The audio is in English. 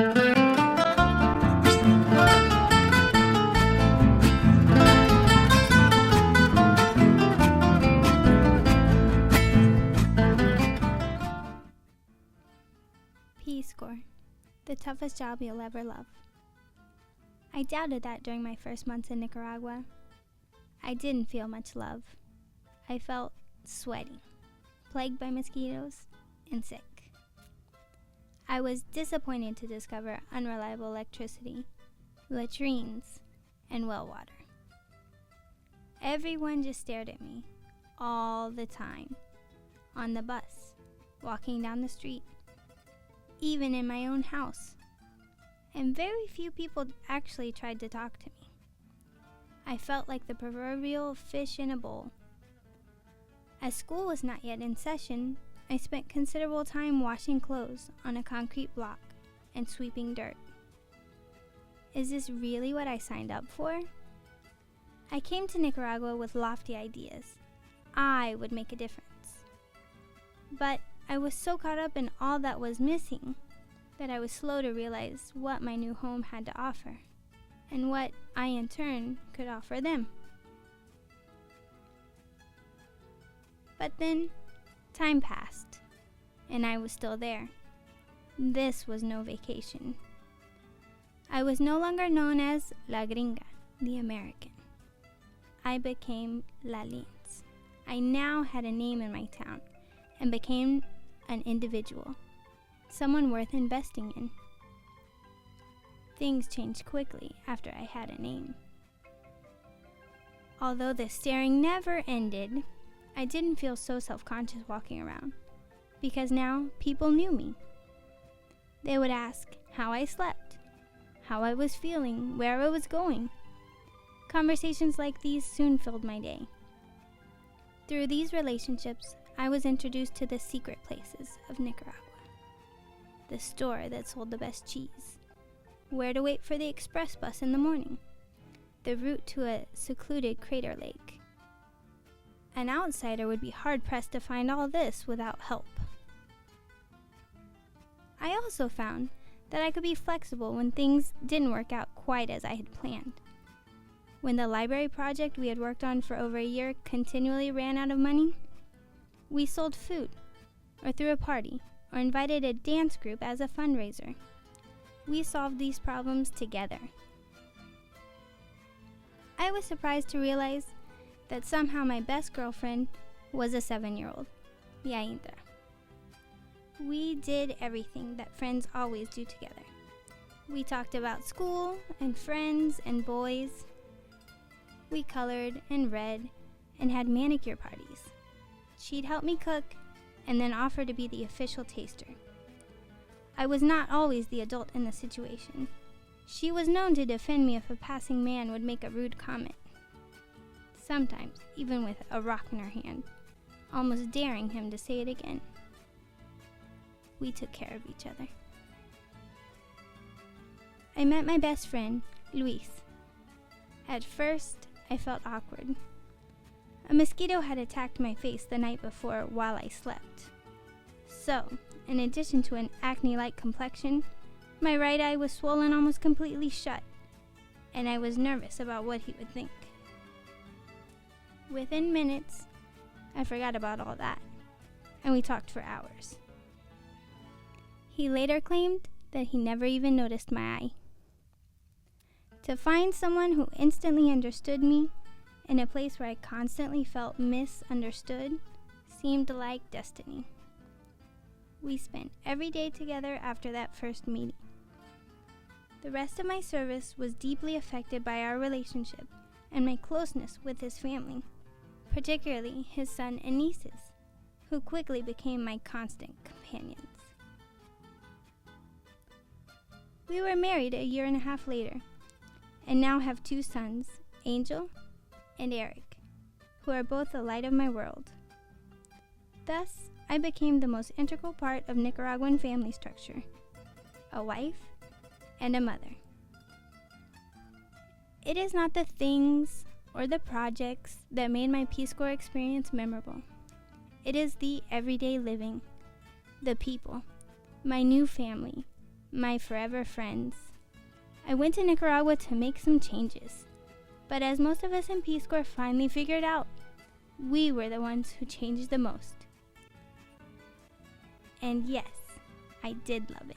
Peace Corps, the toughest job you'll ever love. I doubted that during my first months in Nicaragua. I didn't feel much love. I felt sweaty, plagued by mosquitoes, and sick. I was disappointed to discover unreliable electricity, latrines, and well water. Everyone just stared at me all the time, on the bus, walking down the street, even in my own house. And very few people actually tried to talk to me. I felt like the proverbial fish in a bowl. As school was not yet in session, I spent considerable time washing clothes on a concrete block and sweeping dirt. Is this really what I signed up for? I came to Nicaragua with lofty ideas. I would make a difference. But I was so caught up in all that was missing that I was slow to realize what my new home had to offer, and what I in turn could offer them. But then, time passed, and I was still there. This was no vacation. I was no longer known as La Gringa, the American. I became La Lindsay. I now had a name in my town, and became an individual. Someone worth investing in. Things changed quickly after I had a name. Although the staring never ended, I didn't feel so self-conscious walking around, because now people knew me. They would ask how I slept, how I was feeling, where I was going. Conversations like these soon filled my day. Through these relationships, I was introduced to the secret places of Nicaragua. The store that sold the best cheese, where to wait for the express bus in the morning, the route to a secluded crater lake. An outsider would be hard-pressed to find all this without help. I also found that I could be flexible when things didn't work out quite as I had planned. When the library project we had worked on for over a year continually ran out of money, we sold food, or threw a party, or invited a dance group as a fundraiser. We solved these problems together. I was surprised to realize that somehow my best girlfriend was a 7-year-old, Yaintra. We did everything that friends always do together. We talked about school and friends and boys. We colored and read and had manicure parties. She'd help me cook and then offer to be the official taster. I was not always the adult in the situation. She was known to defend me if a passing man would make a rude comment, sometimes even with a rock in her hand, almost daring him to say it again. We took care of each other. I met my best friend, Luis. At first, I felt awkward. A mosquito had attacked my face the night before while I slept. So, in addition to an acne-like complexion, my right eye was swollen almost completely shut, and I was nervous about what he would think. Within minutes, I forgot about all that, and we talked for hours. He later claimed that he never even noticed my eye. To find someone who instantly understood me in a place where I constantly felt misunderstood seemed like destiny. We spent every day together after that first meeting. The rest of my service was deeply affected by our relationship and my closeness with his family, particularly his son and nieces, who quickly became my constant companions. We were married a year and a half later, and now have 2 sons, Angel and Eric, who are both the light of my world. Thus, I became the most integral part of Nicaraguan family structure, a wife and a mother. It is not the things or the projects that made my Peace Corps experience memorable. It is the everyday living, the people, my new family, my forever friends. I went to Nicaragua to make some changes, but as most of us in Peace Corps finally figured out, we were the ones who changed the most. And yes, I did love it.